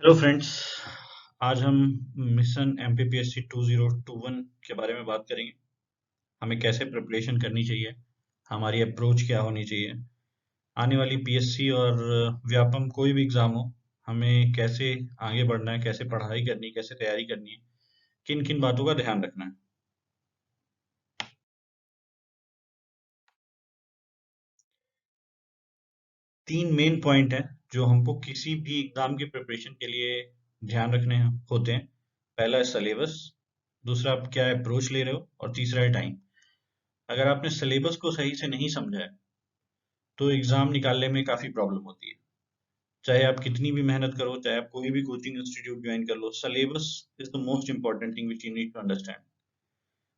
Hello friends. आज हम mission MPPSC 2021 के बारे में बात करेंगे। हमें कैसे प्रिपरेशन करनी चाहिए, हमारी अप्रोच क्या होनी चाहिए, आने वाली पीएससी और व्यापम कोई भी एग्जाम हो, हमें कैसे आगे बढ़ना है, कैसे पढ़ाई करनी है, कैसे तैयारी करनी है, किन किन बातों का ध्यान रखना है। 3 मेन पॉइंट हैं जो हमको किसी भी एग्जाम की प्रिपरेशन के लिए ध्यान रखने होते हैं। पहला है सिलेबस, दूसरा आप क्या अप्रोच ले रहे हो, और तीसरा है टाइम। अगर आपने सिलेबस को सही से नहीं समझा है तो एग्जाम निकालने में काफी प्रॉब्लम होती है। चाहे आप कितनी भी मेहनत करो, चाहे आप कोई भी कोचिंग इंस्टीट्यूट ज्वाइन कर लो, syllabus is the most important thing which you need to understand.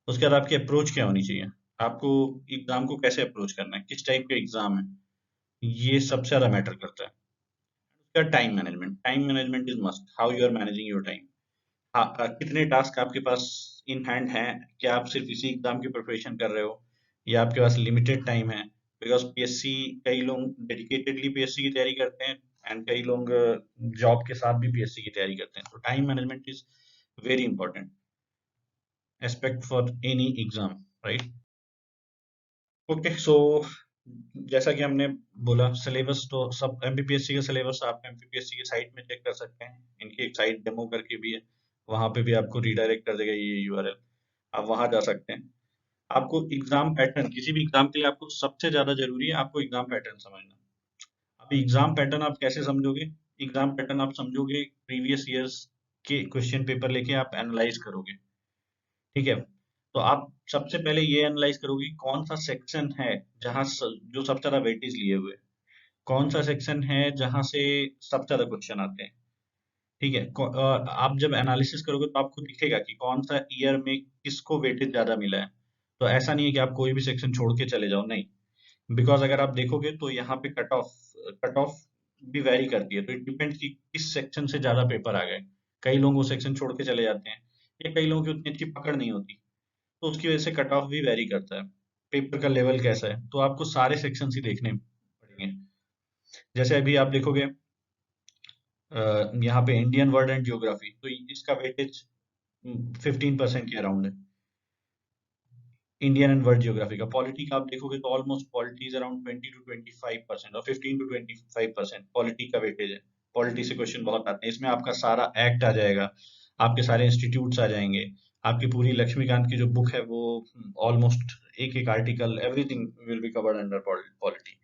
उसके बाद आपकी अप्रोच क्या होनी चाहिए, आपको एग्जाम को कैसे अप्रोच करना है, किस टाइप का एग्जाम है, ये सबसे ज्यादा मैटर करता है। उसका time management is must, how you are managing your time. कितने टास्क आपके पास इन हैंड हैं, क्या आप सिर्फ इसी एग्जाम की प्रिपरेशन कर रहे हो या आपके पास लिमिटेड टाइम है। बिकॉज पीएससी, कई लोग डेडिकेटेडली पीएससी की तैयारी करते हैं एंड कई लोग जॉब के साथ भी पीएससी की तैयारी करते हैं। तो time management is very important aspect for any exam, right. Okay, so जैसा कि हमने बोला, सिलेबस तो सब एमपीपीएससी का सिलेबस आप एमपीपीएससी की साइट में चेक कर सकते हैं। इनकी एक साइट डेमो करके भी है, वहां पे भी आपको रिडायरेक्ट कर देगा ये यूआरएल, आप वहां जा सकते हैं। आपको एग्जाम पैटर्न, किसी भी एग्जाम के लिए आपको सबसे ज्यादा जरूरी है आपको एग्जाम पैटर्न समझना। अब एग्जाम पैटर्न आप कैसे समझोगे? एग्जाम पैटर्न आप समझोगे प्रीवियस ईयर्स के क्वेश्चन पेपर लेके आप एनालाइज करोगे, ठीक है। तो आप सबसे पहले ये एनालाइज करोगे कौन सा सेक्शन है जहां जो सबसे ज्यादा वेटेज लिए हुए, कौन सा सेक्शन है जहां से सबसे ज्यादा क्वेश्चन आते हैं, ठीक है। आप जब एनालिसिस करोगे तो आपको दिखेगा कि कौन सा ईयर में किसको वेटेज ज्यादा मिला है। तो ऐसा नहीं है कि आप कोई भी सेक्शन छोड़ के चले जाओ, नहीं। बिकॉज अगर आप देखोगे तो यहाँ पे कट ऑफ भी वैरी करती है, तो इट डिपेंड्स कि किस सेक्शन से ज्यादा पेपर आ गए। कई लोग वो सेक्शन छोड़ के चले जाते हैं, या कई लोगों की उतनी अच्छी पकड़ नहीं होती, तो उसकी वजह से कट ऑफ भी वैरी करता है। पेपर का लेवल कैसा है, तो आपको सारे सेक्शन ही देखने पड़ेंगे। जैसे अभी आप देखोगे यहाँ पे इंडियन वर्ल्ड एंड ज्योग्राफी, तो इसका वेटेज 15% के अराउंड है। इंडियन एंड वर्ल्ड ज्योग्राफी का पॉलिटी का आप देखोगे तो almost polity is around 20 to 25% और 15 to 25% पॉलिटी का वेटेज है। पॉलिटी से क्वेश्चन बहुत आते हैं, इसमें आपका सारा एक्ट आ जाएगा, आपके सारे इंस्टीट्यूट्स आ जाएंगे, आपकी पूरी लक्ष्मीकांत की जो बुक है वो ऑलमोस्ट एक एक article, everything will be covered under polity.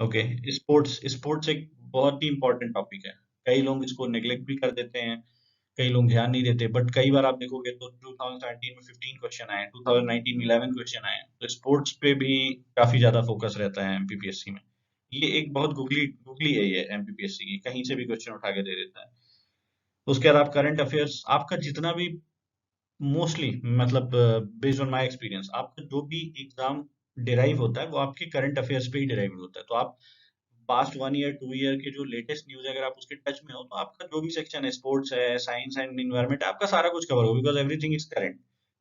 Okay, sports sports एक बहुत ही इंपॉर्टेंट टॉपिक है। कई लोग इसको नेग्लेक्ट भी कर देते हैं, कई लोग ध्यान नहीं देते, बट कई बार आप देखोगे तो 2017 में 15 क्वेश्चन आए हैं, 2019 में 11 क्वेश्चन आए हैं, तो स्पोर्ट्स पे भी काफी ज्यादा फोकस रहता है एमपीपीएससी में। ये एक बहुत गुगली गुगली है ये एमपीपीएससी की, कहीं से भी क्वेश्चन उठा के दे देता है। उसके बाद आप करंट अफेयर्स, आपका जितना भी मोस्टली, मतलब बेस्ड ऑन माय एक्सपीरियंस, आपका जो भी एग्जाम डिराइव होता है वो आपके करंट अफेयर्स पे ही डिराइव होता है। तो आप पास्ट 1 ईयर 2 ईयर के जो लेटेस्ट न्यूज है, अगर आप उसके टच में हो तो आपका जो भी सेक्शन है, स्पोर्ट्स है, साइंस एंड इन्वायरमेंट, आपका सारा कुछ कवर हो, because everything is current.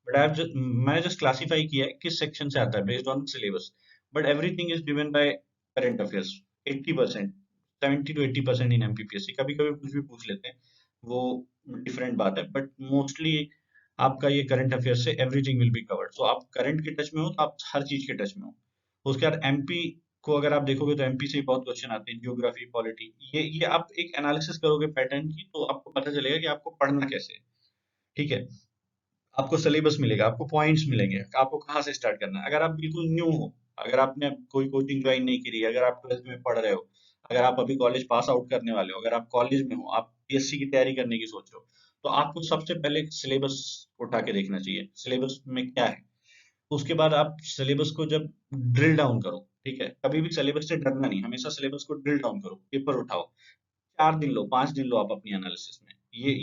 But मैंने जस्ट क्लासीफाई किया है किस सेक्शन से आता है based on syllabus, but everything is given by current affairs. 80%, 70 to 80% in MPPSC, कभी कभी कुछ भी पूछ लेते हैं, वो डिफरेंट बात है, बट मोस्टली आपका ये करंट अफेयर से एवरीथिंग विल बी कवर्ड। सो आप करंट के टच में हो तो आप हर चीज के टच में हो। उसके बाद एमपी को अगर आप देखोगे तो एमपी से भी बहुत क्वेश्चन आते हैं, ज्योग्राफी, पॉलिटी, ये आप एक एनालिसिस करोगे पैटर्न की तो आपको पता चलेगा कि आपको पढ़ना कैसे है, ठीक है। आपको सिलेबस मिलेगा, आपको पॉइंट्स मिलेंगे, आपको कहाँ से स्टार्ट करना है। अगर आप बिल्कुल न्यू हो, अगर आपने कोई कोचिंग ज्वाइन नहीं करी है, अगर आप 12th में पढ़ रहे हो, अगर आप अभी कॉलेज पास आउट करने वाले हो, अगर आप कॉलेज में हो, आप पीएससी की तैयारी करने की सोच रहे हो, तो आपको सबसे पहले सिलेबस उठा के देखना चाहिए, सिलेबस में क्या है। उसके बाद आप सिलेबस को जब ड्रिल डाउन करो, ठीक है, कभी भी सिलेबस से डरना नहीं, हमेशा सिलेबस को ड्रिल डाउन करो, पेपर उठाओ, 4 दिन लो, 5 दिन लो आप अपनी एनालिसिस में,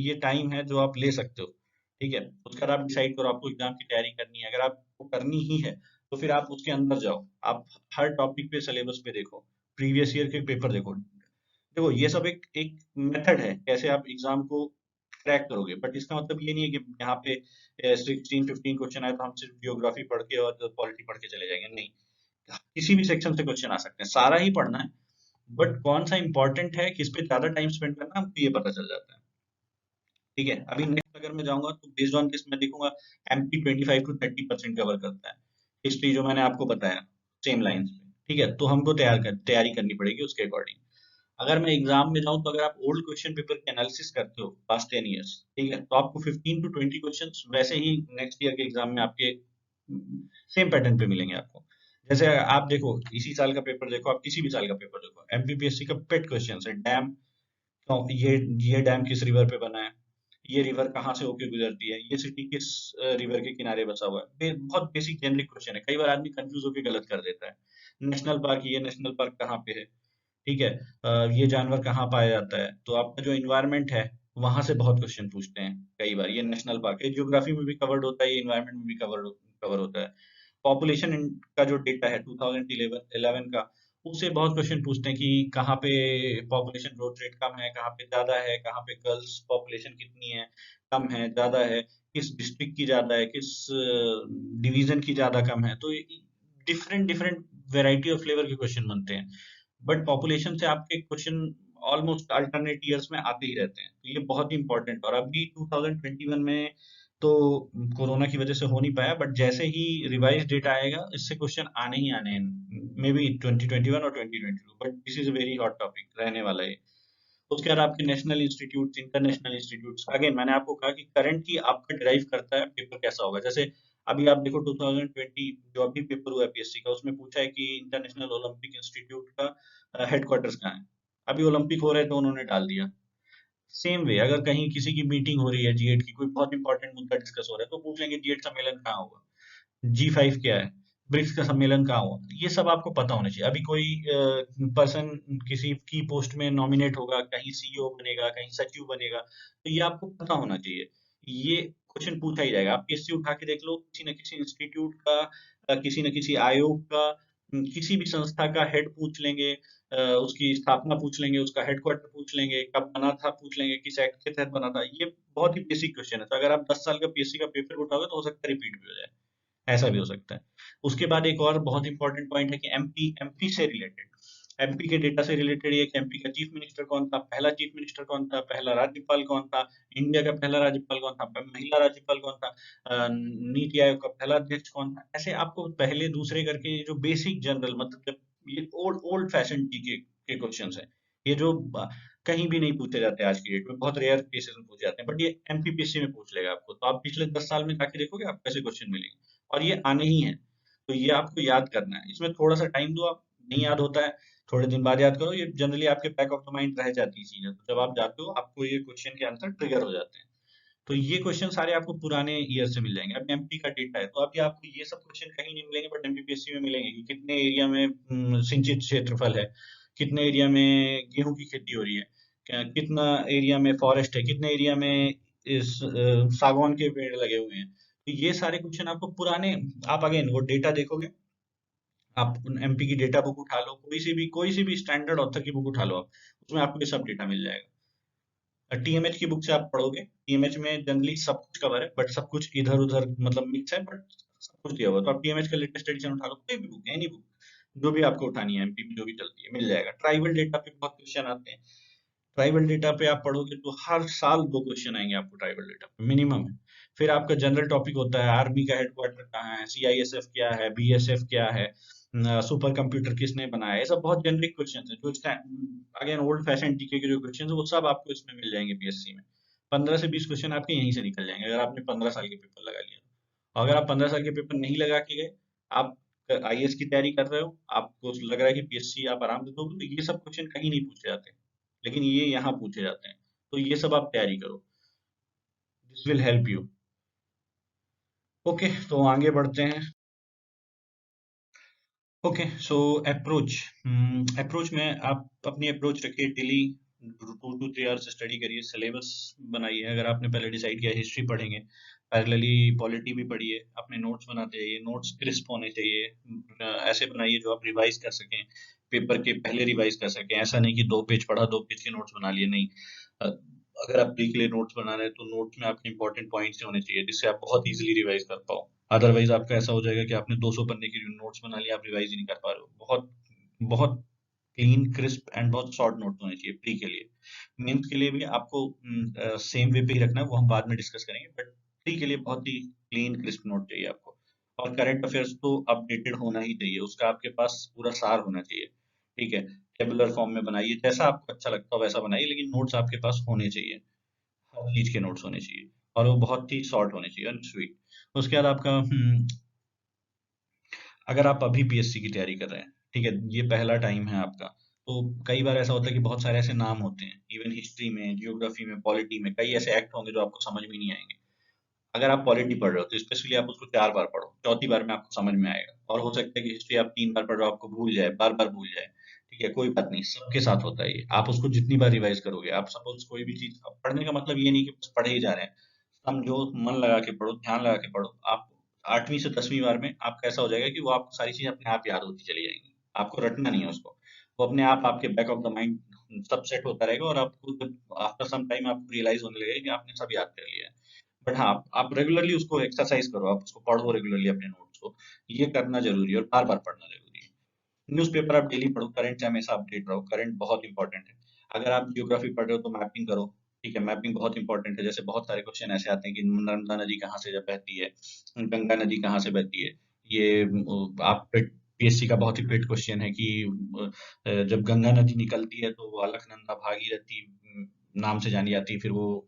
ये टाइम है जो आप ले सकते हो, ठीक है। उसके बाद आप डिसाइड करो आपको एग्जाम की तैयारी करनी है, अगर आपको करनी ही है तो फिर आप उसके अंदर जाओ, आप हर टॉपिक पे सिलेबस पे देखो, प्रीवियस ईयर के पेपर देखो। देखो ये सब एक एक मेथड है कैसे आप एग्जाम को क्रैक करोगे, बट इसका मतलब ये नहीं है कि यहाँ पे 16 15 क्वेश्चन आए तो हम सिर्फ जियोग्राफी पढ़ के और पॉलिटी पढ़ के चले जाएंगे, नहीं। किसी भी सेक्शन से क्वेश्चन आ सकते हैं, सारा ही पढ़ना है, बट कौन सा इंपॉर्टेंट है, किस पे ज्यादा टाइम स्पेंड करना, हमको ये पता चल जाता है। ठीक है, अभी नेक्स्ट अगर मैं जाऊंगा तो बेस्ड ऑन दिस मैं देखूंगा एमपी 25 to 30% कवर करता है। हिस्ट्री जो मैंने आपको बताया सेम लाइंस पे, ठीक है, तो हमको तैयारी करनी पड़ेगी उसके अकॉर्डिंग। अगर मैं एग्जाम में जाऊं तो अगर आप ओल्ड क्वेश्चन पेपर के एनालिसिस करते हो पास्ट 10 ईयर्स, ठीक है, तो आपको 15 to 20 क्वेश्चन वैसे ही नेक्स्ट ईयर के एग्जाम में आपके सेम पैटर्न पे मिलेंगे आपको। जैसे आप देखो इसी साल का पेपर देखो, आप किसी भी साल का पेपर देखो, एमपीपीएससी का पेट क्वेश्चन है डैम, क्यों ये डैम किस रिवर पे बना है, ये रिवर कहाँ से होके गुजरती है, ये सिटी किस रिवर के किनारे बसा हुआ है। बहुत बेसिक जेनरिक क्वेश्चन है, कई बार आदमी कंफ्यूज होकर गलत कर देता है। नेशनल पार्क, ये नेशनल पार्क कहाँ पे है, ठीक है, ये जानवर कहाँ पाया जाता है, तो आपका जो इन्वायरमेंट है वहां से बहुत क्वेश्चन पूछते हैं कई बार। ये नेशनल पार्क है, जियोग्राफी में भी कवर्ड होता है, ये इन्वायरमेंट में भी कवर होता है। पॉपुलेशन का जो डेटा है 2011 का, उससे बहुत क्वेश्चन पूछते हैं कि कहाँ पे पॉपुलेशन ग्रोथ रेट कम है, कहाँ पे ज्यादा है, कहाँ पे गर्ल्स पॉपुलेशन कितनी है, कम है ज्यादा है, किस डिस्ट्रिक्ट की ज्यादा है, किस डिवीजन की ज्यादा कम है। तो different different variety of flavour के क्वेश्चन बनते हैं। बट पॉपुलेशन से आपके क्वेश्चन ऑलमोस्ट अल्टरनेट ईयर्स में आते ही रहते हैं, तो ये बहुत ही इंपॉर्टेंट। और अभी 2021 में तो कोरोना की वजह से हो नहीं पाया, बट जैसे ही रिवाइज डेटा आएगा इससे क्वेश्चन आने ही आने हैं, मे बी 2021 और 2022, but this is a very hot topic रहने वाला है। उसके बाद आपके national institute, international institutes, again मैंने आपको कहा कि करंटली आपका ड्राइव करता है पेपर कैसा होगा। जैसे अभी आप देखो 2020 जो अभी पेपर हुआ है पीएससी का, उसमें पूछा है कि इंटरनेशनल ओलंपिक इंस्टीट्यूट का हेडक्वार्टर्स कहाँ है। अभी ओलंपिक हो रहे तो उन्होंने डाल दिया। सेम वे अगर कहीं किसी की मीटिंग हो रही है जीएट की, कोई बहुत इंपॉर्टेंट मुद्दा डिस्कस हो रहा है, तो पूछ लेंगे जीएट सम्मेलन कहाँ होगा, G5 क्या है, ब्रिक्स का सम्मेलन कहाँ हुआ। ये सब आपको पता होना चाहिए। अभी कोई पर्सन किसी की पोस्ट में नॉमिनेट होगा, कहीं सीईओ बनेगा, कहीं सचिव बनेगा, तो ये आपको पता होना चाहिए। ये क्वेश्चन पूछा ही जाएगा। आप पीएससी उठा के देख लो, किसी न किसी इंस्टीट्यूट का, किसी न किसी आयोग का, किसी भी संस्था का हेड पूछ लेंगे, उसकी स्थापना पूछ लेंगे, उसका हेडक्वार्टर पूछ लेंगे, कब बना था पूछ लेंगे, किस एक्ट के तहत बना था। ये बहुत ही बेसिक क्वेश्चन है, तो अगर आप 10 साल का पीएससी का पेपर उठाओगे तो हो सकता है रिपीट भी हो जाए, ऐसा भी हो सकता है। उसके बाद एक और बहुत इंपॉर्टेंट पॉइंट है कि एमपी, एमपी से रिलेटेड, एमपी के डेटा से रिलेटेड ये कि एमपी का चीफ मिनिस्टर कौन था, पहला चीफ मिनिस्टर कौन था, पहला राज्यपाल कौन था, इंडिया का पहला राज्यपाल कौन था, महिला राज्यपाल कौन था, नीति आयोग का पहला अध्यक्ष कौन था। ऐसे आपको पहले दूसरे करके जो बेसिक जनरल, मतलब ये ओल्ड ओल्ड फैशन के क्वेश्चंस है, ये जो कहीं भी नहीं पूछे जाते आज की डेट में, बहुत रेयर केसेस में पूछे जाते हैं, बट ये एमपीपीएससी में पूछ लेगा आपको। तो आप पिछले 10 साल में जाके देखोगे आपको ऐसे क्वेश्चन मिलेंगे, और ये आने ही हैं। तो ये आपको याद करना है, इसमें थोड़ा सा टाइम दो। आप नहीं याद होता है, थोड़े दिन बाद याद करो, ये जनरली आपके बैक ऑफ द माइंड रह जाती है चीजें, तो जब आप जाते हो आपको ये क्वेश्चन के आंसर ट्रिगर हो जाते हैं। तो ये क्वेश्चन सारे आपको पुराने ईयर से मिल जाएंगे। अब एमपी का डेटा है तो अभी आपको ये सब क्वेश्चन कहीं नहीं मिलेंगे, बट एमपीपीएससी में मिलेंगे कि कितने एरिया में सिंचित क्षेत्रफल है, कितने एरिया में गेहूं की खेती हो रही है, कितना एरिया में फॉरेस्ट है, कितने एरिया में इस सागौन के पेड़ लगे हुए हैं। तो ये सारे क्वेश्चन आपको पुराने, आप अगेन वो डेटा देखोगे, आप एमपी की डेटा बुक उठा लो, कोई सी भी स्टैंडर्ड ऑथर की बुक उठा लो आप, उसमें आपको ये सब डेटा मिल जाएगा। टीएमएच की बुक से आप पढ़ोगे, टीएमएच में जनरली सब कुछ कवर है, बट सब कुछ इधर उधर मतलब मिक्स है, बट सब कुछ दिया हुआ है। तो आप टीएमएच का लेटेस्ट एडिशन उठा लो, कोई भी बुक, एनी बुक, जो भी आपको उठानी है एमपी में जो भी चलती है मिल जाएगा। ट्राइबल डेटा पे बहुत क्वेश्चन आते हैं, ट्राइबल डेटा पे आप पढ़ोगे तो हर साल 2 क्वेश्चन आएंगे आपको ट्राइबल डेटा पे मिनिमम है। फिर आपका जनरल टॉपिक होता है आर्मी का हेडक्वार्टर कहाँ है, सीआईएसएफ क्या है, बीएसएफ क्या है, सुपर कंप्यूटर किसने बनाया, ये सब बहुत जेनरिक क्वेश्चन है जो अगेन ओल्ड फैशन जीके के जो क्वेश्चन है वो सब आपको इसमें मिल जाएंगे पीएससी में। 15 से 20 क्वेश्चन आपके यहीं से निकल जाएंगे अगर आपने 15 साल के पेपर लगा लिया। और अगर आप 15 साल के पेपर नहीं लगा के गए, आप आईएएस की तैयारी कर रहे हो, आपको लग रहा है कि पीएससी आप आराम से दोगे, तो ये सब क्वेश्चन कहीं नहीं पूछे जाते, लेकिन ये यहाँ पूछे जाते हैं। तो ये सब आप तैयारी करो, this will help you. Okay, तो आगे बढ़ते हैं। ओके, सो अप्रोच, अप्रोच में आप अपनी अप्रोच रखिए, डेली 2 to 3 आवर्स स्टडी करिए, सिलेबस बनाइए। अगर आपने पहले डिसाइड किया हिस्ट्री पढ़ेंगे, पैरेलली पॉलिटी भी पढ़िए, अपने नोट्स बनाते जाइए, नोट्स क्रिस्प होने चाहिए, ऐसे बनाइए जो आप रिवाइज कर सकें, पेपर के पहले रिवाइज कर सकें। ऐसा नहीं कि 2 पेज पढ़ा 2 पेज के नोट्स बना लिए, नहीं। अ, अगर आप प्री के लिए नोट्स बना रहे हैं तो नोट्स में आपके इंपॉर्टेंट पॉइंट्स होने चाहिए जिससे आप बहुत इजीली रिवाइज कर पाओ। अदरवाइज आपका ऐसा हो जाएगा कि आपने 200 पन्ने की नोट्स बना लिया, आप रिवाइज ही नहीं कर पा रहे हो। बहुत बहुत क्लीन, क्रिस्प एंड बहुत शॉर्ट नोट होने चाहिए प्री के लिए। मेंस के लिए भी आपको सेम वे पे ही रखना है, वो हम बाद में डिस्कस करेंगे, बट प्री के लिए बहुत ही क्लीन, क्रिस्प नोट चाहिए आपको। और करंट अफेयर्स तो अपडेटेड होना ही चाहिए, उसका आपके पास पूरा सार होना चाहिए, ठीक है। टेबुलर फॉर्म में बनाइए, जैसा आपको अच्छा लगता हो वैसा बनाइए, लेकिन नोट्स आपके पास होने चाहिए, हर चीज के नोट्स होने चाहिए, और वो बहुत ही शॉर्ट होने चाहिए एंड स्वीट। उसके बाद आपका अगर आप अभी पीएससी की तैयारी कर रहे हैं, ठीक है, ये पहला टाइम है आपका, तो कई बार ऐसा होता है कि बहुत सारे ऐसे नाम होते हैं, इवन हिस्ट्री में, जियोग्राफी में, पॉलिटी में, कई ऐसे एक्ट होंगे जो आपको समझ में नहीं आएंगे। अगर आप पॉलिटी पढ़ रहे हो तो स्पेशली आप उसको 4 बार पढ़ो, चौथी बार में आपको समझ में आएगा। और हो सकता है कि हिस्ट्री आप 3 बार पढ़ रहे हो, आपको भूल जाए, बार बार भूल जाए, ठीक है, कोई बात नहीं, सबके साथ होता है ये। आप उसको जितनी बार रिवाइज करोगे, आप सपोज कोई भी चीज, अब पढ़ने का मतलब ये नहीं कि बस पढ़े ही जा रहे हैं, समझो, मन लगा के पढ़ो, ध्यान लगा के पढ़ो। आप 8वीं से 10वीं बार में आपका ऐसा हो जाएगा कि वो आपको सारी चीजें अपने आप याद होती चली जाएंगी, आपको रटना नहीं है उसको, वो अपने आप आपके बैक ऑफ द माइंड सब सेट होता रहेगा, और आपको जब आफ्टर सम टाइम आपको रियलाइज होने लगेगा कि आपने सब याद कर लिया है। बट हाँ, आप रेगुलरली उसको एक्सरसाइज करो, आप उसको पढ़ो रेगुलरली अपने नोट्स को, ये करना जरूरी है, और बार बार पढ़ना जरूरी है। न्यूज़पेपर आप डेली पढ़ो, करंट से हमेशा अपडेट रहो, करंट बहुत इंपॉर्टेंट है। अगर आप जियोग्राफी पढ़ रहे हो तो मैपिंग करो, ठीक है, मैपिंग बहुत इंपॉर्टेंट है। जैसे बहुत सारे क्वेश्चन ऐसे आते हैं कि नर्मदा नदी कहाँ से जब बहती है, गंगा नदी कहाँ से बहती है। ये आप पीएससी का बहुत ही पेट क्वेश्चन है कि जब गंगा नदी निकलती है तो वो अलकनंदा भागीरथी नाम से जानी जाती है, फिर वो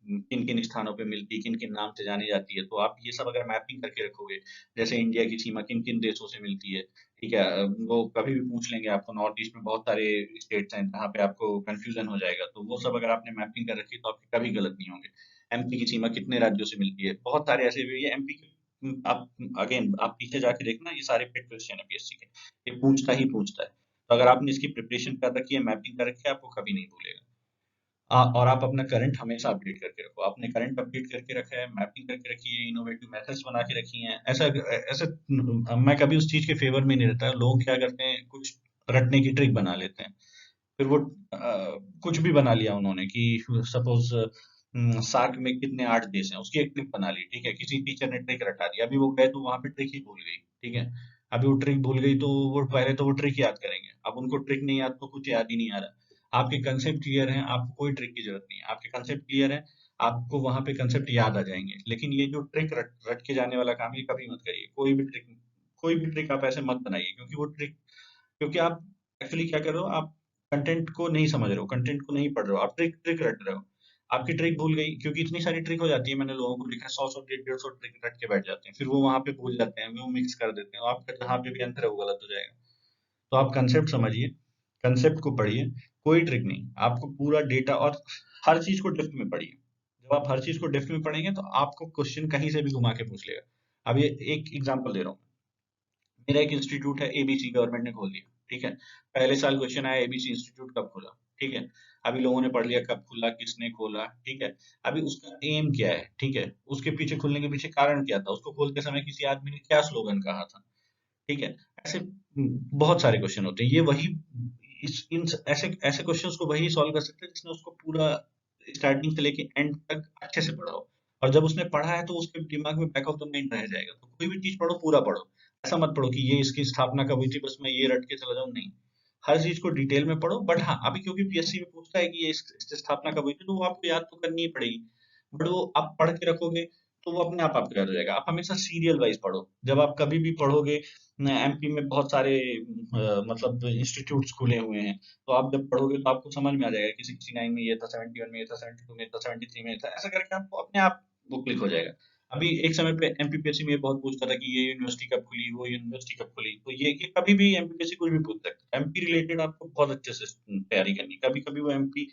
किन किन स्थानों पे मिलती है, किन किन नाम से जानी जाती है। तो आप ये सब अगर मैपिंग करके रखोगे, जैसे इंडिया की सीमा किन किन देशों से मिलती है, ठीक है, वो कभी भी पूछ लेंगे आपको, नॉर्थ ईस्ट में बहुत सारे स्टेट्स हैं जहाँ पे आपको कंफ्यूजन हो जाएगा, तो वो सब अगर आपने मैपिंग कर रखी है तो आपके कभी गलत नहीं होंगे। एमपी की सीमा कितने राज्यों से मिलती है, बहुत सारे ऐसे भी है एमपी के। आप अगेन आप पीछे जाके देखना, ये सारे पेट क्वेश्चन है पीएससी के, ये पूछता ही पूछता है। तो अगर आपने इसकी प्रिपरेशन कर रखी है, मैपिंग कर रखी है, आपको कभी नहीं भूलेगा। और आप अपना करंट हमेशा अपडेट करके रखो, आपने करंट अपडेट करके रखा है, मैपिंग करके रखी है, इनोवेटिव मेथड्स बना के रखी हैं, ऐसा ऐसे मैं कभी उस चीज के फेवर में नहीं रहता। लोग क्या करते हैं, कुछ रटने की ट्रिक बना लेते हैं, फिर वो कुछ भी बना लिया उन्होंने कि सपोज सार्क में कितने 8 देश हैं, उसकी एक ट्रिक बना ली, ठीक है, किसी टीचर ने ट्रिक रटा दी, अभी वो गए तो वहां पे ट्रिक ही भूल गई, ठीक है। अभी वो ट्रिक भूल गई तो वो पहले तो वो ट्रिक याद करेंगे, अब उनको ट्रिक नहीं याद तो कुछ याद ही नहीं आ रहा। आपके कंसेप्ट क्लियर हैं, आपको कोई ट्रिक की जरूरत नहीं है, आपके कंसेप्ट क्लियर है, आपको वहां पे कंसेप्ट याद आ जाएंगे। लेकिन ये जो ट्रिक रट रट के जाने वाला काम, ये कभी मत करिए, कोई भी ट्रिक आप ऐसे मत बनाइए, क्योंकि वो ट्रिक, क्योंकि आप एक्चुअली क्या कर रहे हो, आप कंटेंट को नहीं समझ रहे हो, कंटेंट को नहीं पढ़ रहे हो, आप ट्रिक ट्रिक रट रहे हो। आपकी ट्रिक भूल गई, क्योंकि इतनी सारी ट्रिक हो जाती है, मैंने लोगों को देखा है, 100 100 150 ट्रिक रट के बैठ जाते हैं, फिर वो वहां पे भूल जाते हैं, वो मिक्स कर देते हैं, और आपका जहाँ पे भी अंतर है वो गलत हो जाएगा। तो आप कंसेप्ट समझिए, कंसेप्ट को पढ़िए, कोई ट्रिक नहीं, आपको पूरा डेटा और हर चीज को डेप्थ में पढ़िए। जब आप हर चीज को डेप्थ में पढ़ेंगे तो आपको क्वेश्चन कहीं से भी घुमा के पूछ लेगा। अब ये एक एग्जांपल दे रहा हूँ, मेरा एक इंस्टीट्यूट है, एबीसी गवर्नमेंट ने खोल दिया, ठीक है। पहले साल क्वेश्चन आया, एबीसी इंस्टीट्यूट कब खुला, ठीक है। अभी लोगों ने पढ़ लिया कब खुला, किसने खोला, ठीक है। अभी उसका एम क्या है, ठीक है, उसके पीछे खुलने के पीछे कारण क्या था, उसको खोलते समय किसी आदमी ने क्या स्लोगन कहा था, ठीक है। ऐसे बहुत सारे क्वेश्चन होते हैं, ये वही इस इन ऐसे ऐसे क्वेश्चंस को वही सॉल्व कर सकते हैं जिसने उसको पूरा स्टार्टिंग से लेके एंड तक अच्छे से पढ़ा हो। और जब उसने पढ़ा है तो उसके दिमाग में बैक ऑफ द माइंड रह जाएगा। तो कोई भी चीज पढ़ो, पूरा पढ़ो, ऐसा मत पढ़ो कि ये इसकी स्थापना कब हुई थी, बस मैं ये रट के चला जाऊं, नहीं। हर चीज को डिटेल में पढ़ो। बट हाँ, अभी क्योंकि पीएससी में पूछता है कि ये इसकी स्थापना कब हुई थी, तो वो आपको याद तो करनी ही पड़ेगी। बट वो आप पढ़ के रखोगे तो वो अपने आप आपको याद हो जाएगा। आप हमेशा सीरियल वाइज पढ़ो, जब आप कभी भी पढ़ोगे। एमपी में बहुत सारे मतलब इंस्टीट्यूट्स खुले हुए हैं, तो आप जब पढ़ोगे तो आपको समझ में आ जाएगा कि 69 में ये था, 71 में ये था, 72 में ये था, 73 में ये था, ऐसा करके आपको अपने आप वो क्लिक हो जाएगा। अभी एक समय पे एमपीपीएससी में ये बहुत पूछता था कि ये यूनिवर्सिटी कब खुली, वो यूनिवर्सिटी कब खुली, तो ये कभी भी एमपीपीएससी कुछ भी पूछ सकता है। एमपी रिलेटेड आपको बहुत अच्छे से तैयारी करनी है। कभी कभी वो एमपी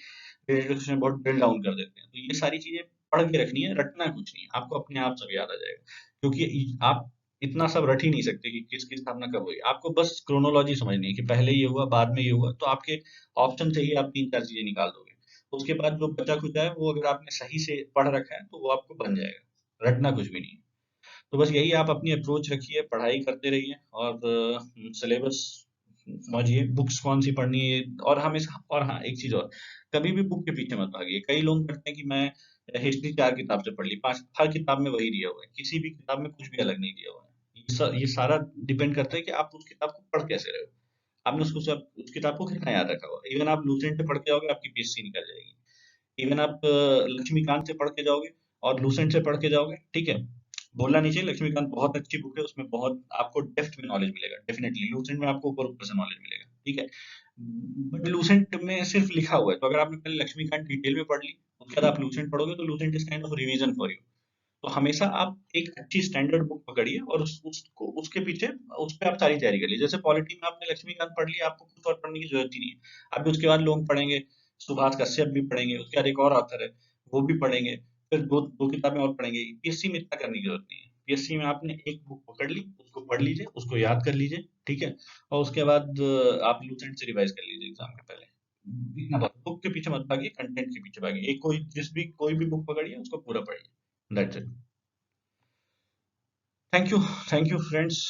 रिलेटेड क्वेश्चन बहुत ड्रिल डाउन कर देते हैं, तो ये सारी चीजें पढ़ के रखनी है, रटना कुछ नहीं है, आपको अपने आप सब याद आ जाएगा। क्योंकि आप इतना सब रट ही नहीं सकते कि किसकी स्थापना कब हुई, आपको बस क्रोनोलॉजी समझनी है कि पहले ये हुआ, बाद में ये हुआ, तो आपके ऑप्शन से ही आप 3 4 चीजें निकाल दोगे। उसके बाद जो बचा खुचा है वो अगर आपने सही से पढ़ रखा है तो वो आपको बन जाएगा, रटना कुछ भी नहीं है। तो बस यही, आप अपनी अप्रोच रखिए, पढ़ाई करते रहिए, और सिलेबस समझिए, बुक्स कौन सी पढ़नी है, और हमेशा, और हाँ एक चीज और, कभी भी बुक के पीछे मत भागिए। कई लोग करते हैं कि मैं हिस्ट्री 4 किताब से पढ़ ली, 5, हर किताब में वही दिया हुआ है, किसी भी किताब में कुछ भी अलग नहीं दिया हुआ है। ये सारा डिपेंड करता है कि आप उस किताब को पढ़ कैसे रहे हो। आपने उसको सब उस किताब को कितना याद रखा होगा। इवन आप लूसेंट से पढ़ के जाओगे, आपकी पीएससी निकल जाएगी। इवन आप लक्ष्मीकांत से पढ़ के जाओगे और लूसेंट से पढ़ के जाओगे, ठीक है, बोलना नहीं चाहिए, लक्ष्मीकांत बहुत अच्छी बुक है, उसमें बहुत आपको डेप्थ में नॉलेज मिलेगा, डेफिनेटली लूसेंट में आपको ऊपर ऊपर से नॉलेज मिलेगा, ठीक है। बट लूसेंट में सिर्फ लिखा हुआ है, तो अगर आपने पहले लक्ष्मीकांत डिटेल में पढ़ ली, उसके बाद आप लूसेंट पढ़ोगे, तो Lucent is kind of revision for you. तो हमेशा आप एक अच्छी स्टैंडर्ड बुक पकड़िए और उसको उसके पीछे उस पे आप सारी तैयारी करिए। जैसे पॉलिटी में आपने लक्ष्मीकांत पढ़ लिया, आपको कुछ और पढ़ने की जरूरत ही नहीं है। अभी उसके बाद लोग पढ़ेंगे, सुभाष कश्यप भी पढ़ेंगे, उसके बाद एक और ऑथर है वो भी पढ़ेंगे, फिर दो दो किताबें और पढ़ेंगे। पीएससी में इतना करने की जरूरत नहीं है। पीएससी में आपने एक बुक पकड़ ली, उसको पढ़ लीजिए, उसको याद कर लीजिए, ठीक है, और उसके बाद आप लूसेंट से रिवाइज कर लीजिए एग्जाम के पहले। इतना बस, बुक के पीछे मत भागिए, कंटेंट के पीछे भागिए। एक कोई भी बुक पकड़िए, उसको पूरा पढ़िए, that's it. Thank you, thank you friends.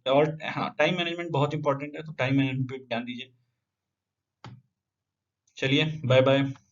और हाँ, टाइम मैनेजमेंट बहुत इंपॉर्टेंट है, तो टाइम मैनेजमेंट पे ध्यान दीजिए। चलिए, बाय बाय।